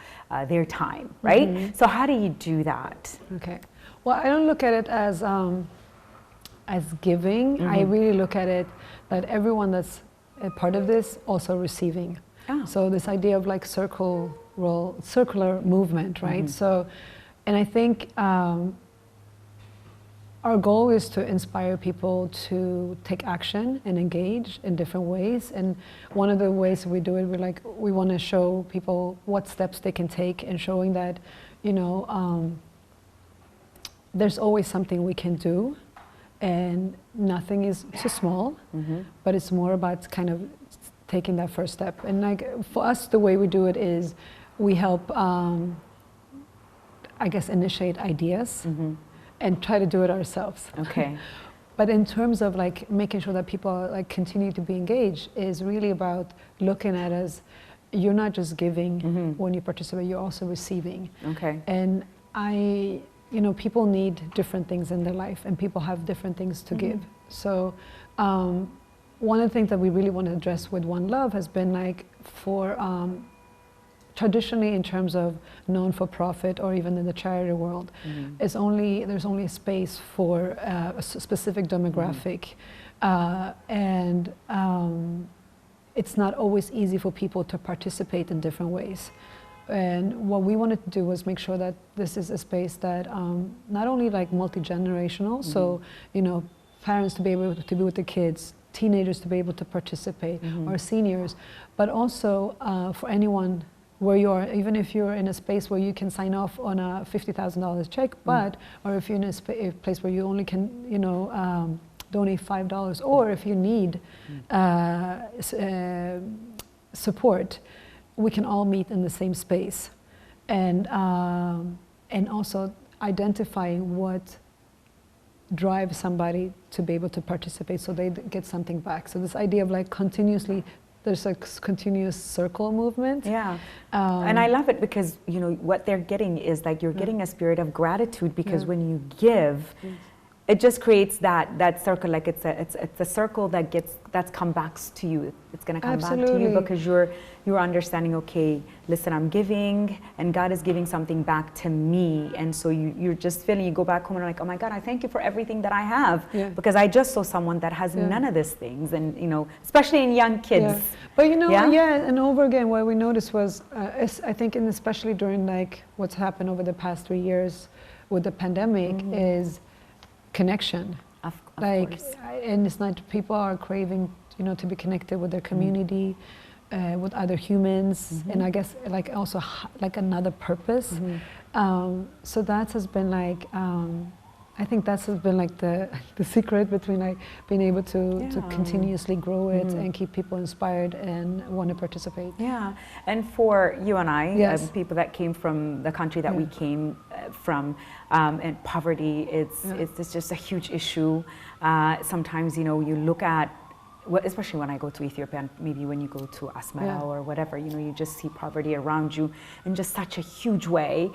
their time, right? So how do you do that? Okay. Well, I don't look at it as giving. I really look at it that everyone that's a part of this also receiving. So this idea of like circular movement, right? So, and I think our goal is to inspire people to take action and engage in different ways. And one of the ways we do it, we want to show people what steps they can take, and showing that, there's always something we can do, and nothing is too small, but it's more about kind of taking that first step. And like for us, the way we do it is we help, initiate ideas. And try to do it ourselves. Okay. But in terms of like making sure that people like continue to be engaged, is really about looking at it as you're not just giving when you participate, you're also receiving. Okay. And people need different things in their life, and people have different things to give. So one of the things that we really want to address with One Love has been like for traditionally in terms of non-for-profit or even in the charity world, there's only a space for a specific demographic, and it's not always easy for people to participate in different ways. And what we wanted to do was make sure that this is a space that not only like multi-generational, so you know, parents to be able to be with the kids, teenagers to be able to participate, or seniors, but also for anyone where you are, even if you're in a space where you can sign off on a $50,000 check, but or if you're in a place where you only can, you know, donate $5, or if you need support, we can all meet in the same space, and also identifying what drives somebody to be able to participate, so they get something back. So this idea of like continuously, there's a continuous circle movement. Yeah, and I love it because, you know, what they're getting is like you're getting a spirit of gratitude, because when you give, it just creates that circle. Like it's a circle that's come back to you. It's going to come back to you because you're understanding, okay, listen, I'm giving and God is giving something back to me, and so you're just feeling, you go back home and like, oh my God, I thank you for everything that I have, because I just saw someone that has none of these things, and you know, especially in young kids. But you know, and over again, what we noticed was, I think, and especially during like what's happened over the past 3 years with the pandemic, is connection. Of course. And it's not, people are craving, you know, to be connected with their community, with other humans, and I guess like also like another purpose. So that has been like, I think that has been like the secret between like being able to continuously grow it and keep people inspired and want to participate. Yeah, and for you and I, people that came from the country that we came from, and poverty, it's just a huge issue. Sometimes, you know, you look at, especially when I go to Ethiopia, and maybe when you go to Asmara or whatever, you know, you just see poverty around you in just such a huge way.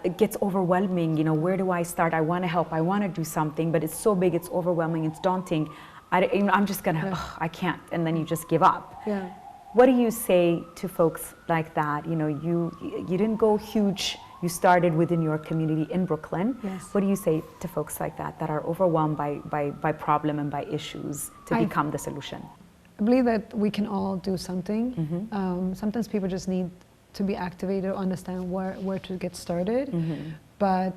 It gets overwhelming. You know, where do I start? I want to help. I want to do something, but it's so big, it's overwhelming, it's daunting. I'm just gonna, I can't, and then you just give up. What do you say to folks like that? You know, you didn't go huge. You started within your community in Brooklyn. What do you say to folks like that are overwhelmed by problem and by issues to become the solution? I believe that we can all do something. Sometimes people just need to be activated, understand where to get started. But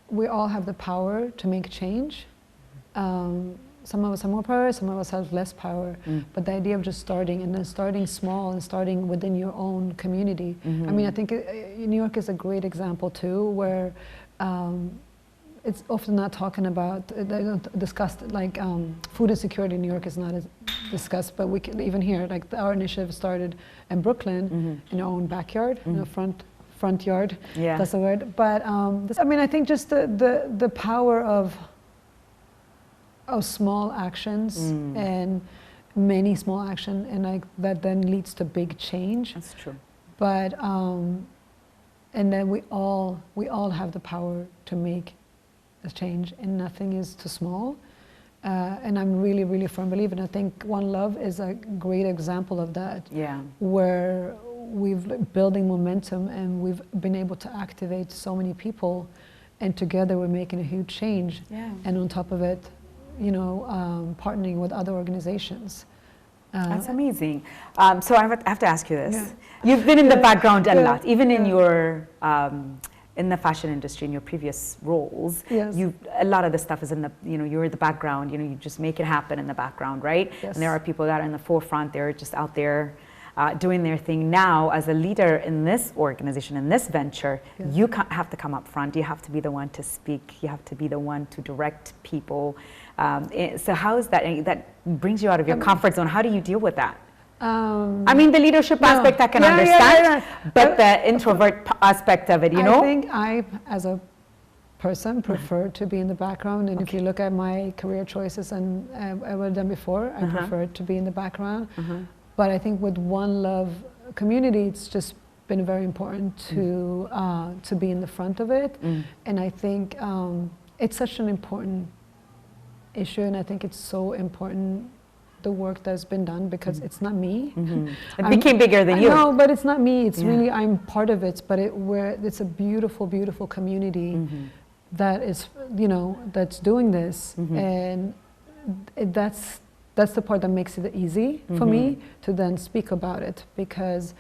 we all have the power to make change. Some of us have more power, some of us have less power. But the idea of just starting, and then starting small and starting within your own community. I mean, I think New York is a great example too, where it's often not talking about, they don't discuss, like food insecurity in New York is not as discussed, but we can, even here, like our initiative started in Brooklyn, in our own backyard, in the front yard, that's the word. But I mean, I think just the power of small actions and many small action, and like that then leads to big change. That's true. But and then we all have the power to make a change, and nothing is too small. And I'm really, really firm believer, and I think One Love is a great example of that. Where we've building momentum, and we've been able to activate so many people, and together we're making a huge change. And on top of it, you know, partnering with other organizations. That's amazing. So I have to ask you this. You've been in the background a lot, even in your, in the fashion industry, in your previous roles. A lot of the stuff is in the, you know, you're in the background, you know, you just make it happen in the background, right? And there are people that are in the forefront, they're just out there doing their thing. Now, as a leader in this organization, in this venture, you have to come up front. You have to be the one to speak. You have to be the one to direct people. So how is that? That brings you out of your comfort zone. How do you deal with that? I mean, the leadership aspect I can understand, but the introvert aspect of it, you know? I think I, as a person, prefer to be in the background. And if you look at my career choices and what I've done before, I prefer to be in the background. But I think with One Love community, it's just been very important to be in the front of it. And I think it's such an important issue, and I think it's so important the work that's been done because it's not me. It became bigger than you. No, but it's not me. It's really I'm part of it. But it's a beautiful, beautiful community that is, that's doing this, and that's the part that makes it easy for me to then speak about it, because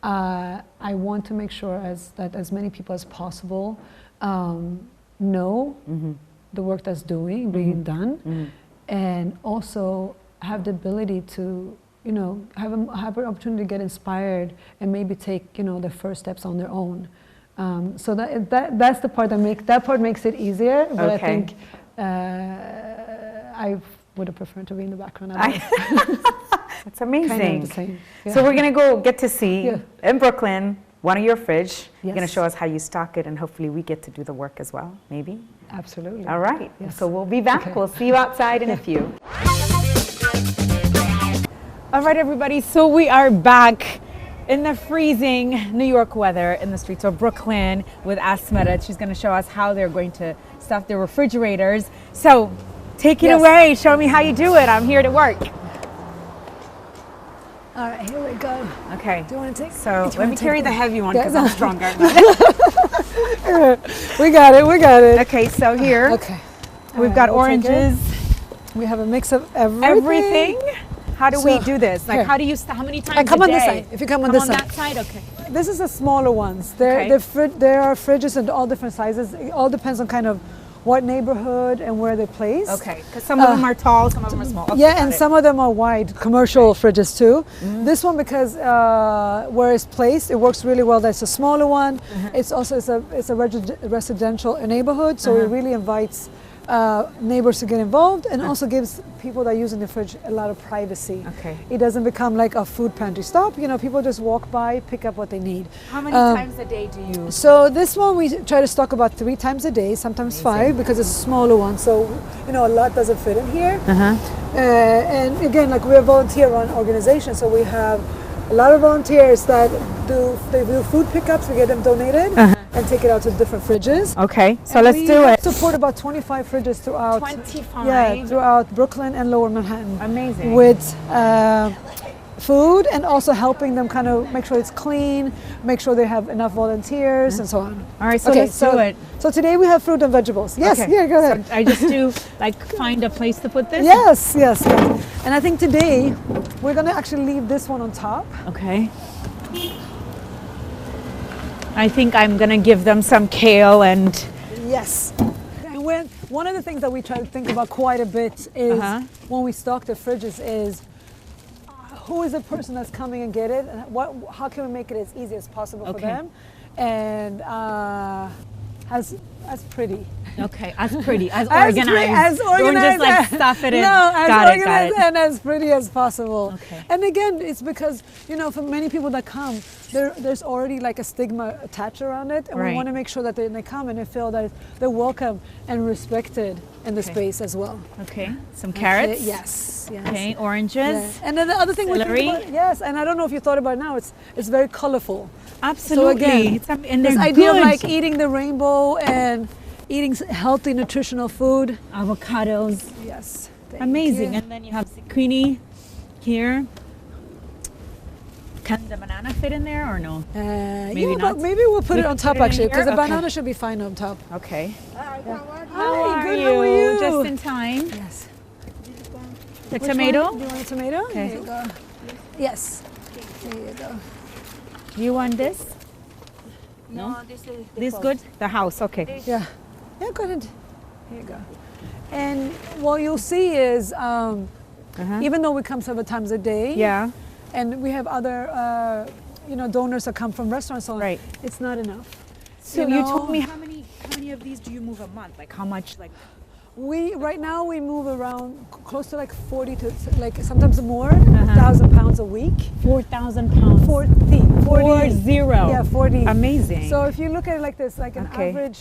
I want to make sure that as many people as possible know the work that's being done, and also have the ability to, have an opportunity to get inspired and maybe take, the first steps on their own. So that's the part that makes it easier. But I think I would have preferred to be in the background. That's amazing. Kind of the same. Yeah. So we're gonna go get to see in Brooklyn one of your fridge. You're gonna Yes. show us how you stock it, and hopefully we get to do the work as well. Maybe. Absolutely. All right. Yes. So we'll be back. Okay. We'll see you outside in a few. All right, everybody. So we are back in the freezing New York weather in the streets of Brooklyn with Asmeret. She's going to show us how they're going to stuff their refrigerators. So take it away. Show me how you do it. I'm here to work. All right, here we go. Okay. Do you want to take? So let me carry the heavy one because Yeah. I'm stronger. We got it. Okay, so here Okay. we've All got right, we'll take oranges, it. We have a mix of everything. How do we So, do this? Like, here. how do you? How many times come a on this day? side. If you come on this side. that side, okay. This is the smaller ones. Okay. There are fridges in all different sizes. It all depends on kind of what neighborhood and where they're placed. Okay, because some of them are tall, some of them are small. Okay, Yeah, got and it. some of them are wide, commercial fridges too. This one, because where it's placed, it works really well. That's a smaller one. It's also it's a residential neighborhood, so it really invites neighbors to get involved, and also gives people that are using the fridge a lot of privacy. Okay. It doesn't become like a food pantry stop. People just walk by, pick up what they need. How many times a day do you? So this one we try to stock about 3 times a day, sometimes 5, because it's a smaller one. So a lot doesn't fit in here. And again, like we're a volunteer-run organization, so we have a lot of volunteers that do food pickups. We get them donated and take it out to different fridges. Okay, so And let's we do it. support about 25 fridges throughout. 25. Yeah, throughout Brooklyn and Lower Manhattan. Amazing. With food, and also helping them kind of make sure it's clean, make sure they have enough volunteers, and so on. All right, so let's do it. So today we have fruit and vegetables. Yes, Okay. yeah, go ahead. So I just do find a place to put this. Yes. And I think today we're going to actually leave this one on top. Okay. I think I'm gonna give them some kale and. Yes. And one of the things that we try to think about quite a bit is when we stock the fridges is who is the person that's coming and get it, and how can we make it as easy as possible for them, and as pretty. Okay, as pretty, as As organized. organized. Don't just like stuff it in. No, as got organized it. and as pretty as possible. Okay. And again, it's because, for many people that come, there's already like a stigma attached around it. And we Right. want to make sure that they come and they feel that they're welcome and respected in the space as well. Okay, some carrots. Yes. Okay, oranges. Yeah. And then the other thing we Celery. think about, yes, and I don't know if you thought about it now, it's very colorful. Absolutely. So again, and this they're idea good. of like eating the rainbow and eating healthy, nutritional food. Avocados. Yes. Amazing. You. And then you have zucchini here. Can the banana fit in there or no? Maybe not. But maybe we'll put We it on can top put it in actually, because here? the Okay. banana should be fine on top. Okay. Hi, How good, are how are you? Just in time. Yes. The Which tomato. one? Do you want a tomato? Okay. Here you go. Yes. There you go. You want this? No, this good. The house. Okay. Yeah. Yeah, go ahead. Here you go. And what you'll see is, even though we come several times a day, Yeah. and we have other, donors that come from restaurants, so Right. it's not enough. So you told me how many of these do you move a month? Like how much? Like Right now we move around close to like 40 to like sometimes more, 1,000 pounds a week. 4,000 pounds. 40. 40. Yeah, 40. Amazing. So if you look at it like this, like Okay.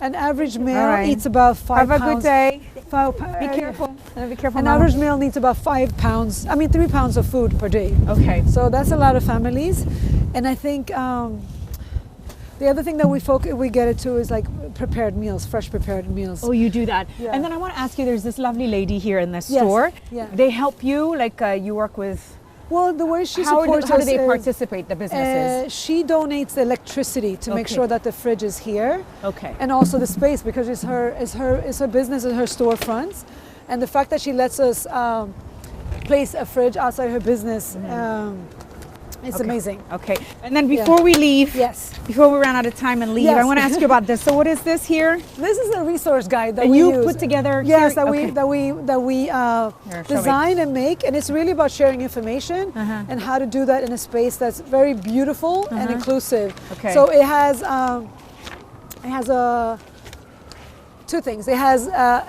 an average male All right. eats about 5 have a pounds. good day. Be Careful. Be careful. An Mama. average male needs about 3 pounds of food per day. Okay. So that's a lot of families. And I think The other thing that we get it to is like prepared meals, fresh prepared meals. Oh, you do that. Yeah. And then I want to ask you, there's this lovely lady here in the Yes, store. yeah. They help you, like you work with, Well, the way she how supports do us they is, participate, the businesses? she donates the electricity to make Okay. sure that the fridge is here, Okay. and also the space, because it's her business and her storefronts, and the fact that she lets us place a fridge outside her business, it's Okay. amazing. Okay. And then before we leave, Yes. before we run out of time and leave, I Yes. want to ask you about this. So what is this here? This is a resource guide that And we you use. put together Yes, here? that Okay. we Here, show me. design and make, and it's really about sharing information and how to do that in a space that's very beautiful and inclusive. Okay. So it has two things. It has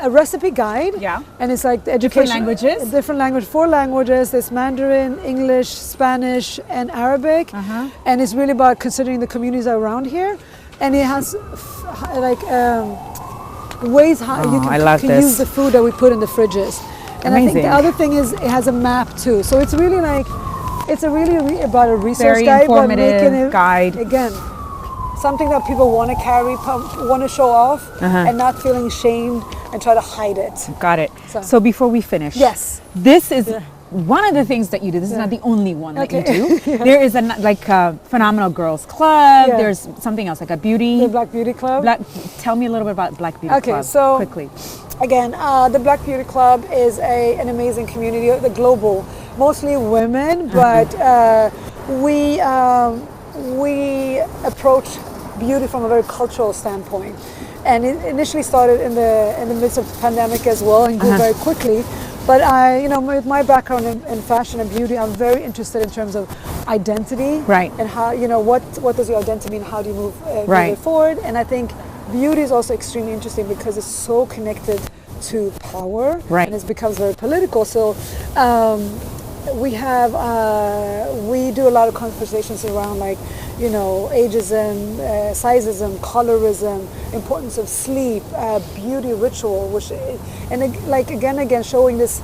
a recipe guide. Yeah. And it's like the education. languages? Different language. 4 languages. There's Mandarin, English, Spanish, and Arabic. And it's really about considering the communities around here. And it has ways how you I love can this. use the food that we put in the fridges. And I think Amazing. the other thing is it has a map too. So it's really like, it's a really about a resource Very guide, but informative making it, guide. again, something that people want to carry, want to show off, and not feeling shamed and try to hide it. Got it. So- So before we finish, Yes. this is one of the things that you do. This is not the only one that you Okay. do. There is a Phenomenal Girls Club. Yeah. There's something else, like a beauty. The Black Beauty Club. Tell me a little bit about Black Beauty Okay, Club so- quickly. Again, the Black Beauty Club is an amazing community, the global, mostly women, but we approach beauty from a very cultural standpoint. And it initially started in the midst of the pandemic as well, and grew very quickly. But with my background in fashion and beauty, I'm very interested in terms of identity, Right. And how what does your identity mean? How do you move Right. it forward? And I think beauty is also extremely interesting because it's so connected to power, Right. and it becomes very political. So we do a lot of conversations around ageism, sizeism, colorism, importance of sleep, beauty ritual, again showing this.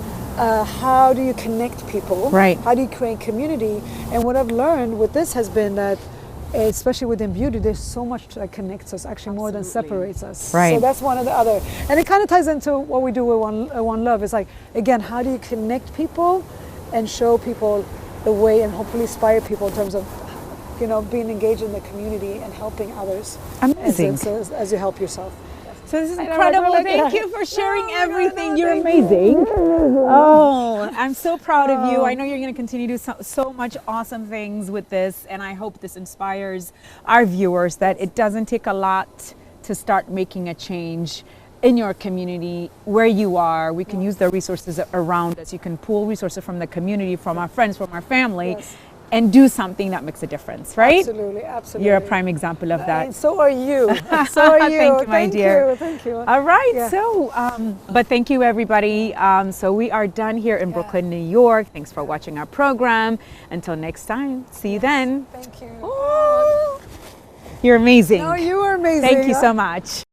How do you connect people? Right. How do you create community? And what I've learned with this has been that, especially within beauty, there's so much that connects us, actually more than separates us. Right. So that's one of the other, and it kind of ties into what we do with One Love. It's like, again, how do you connect people and show people the way, and hopefully inspire people in terms of, being engaged in the community and helping others. Amazing. As you help yourself. So this is I know, incredible. I Thank like you for sharing Oh my God, everything. no, You're thank amazing. Oh, I'm so proud of you. I know you're going to continue to do so much awesome things with this, and I hope this inspires our viewers that it doesn't take a lot to start making a change in your community where you are. We can use the resources around us. You can pull resources from the community, from our friends, from our family, Yes. and do something that makes a difference, right? Absolutely, absolutely. You're a prime example of that. And so are you. So are you. Thank you, my dear. Thank you. All right, Yeah. so, but thank you, everybody. So we are done here in Brooklyn, New York. Thanks for watching our program. Until next time, see you then. Thank you. Ooh, you're amazing. No, you are amazing. Thank you so much.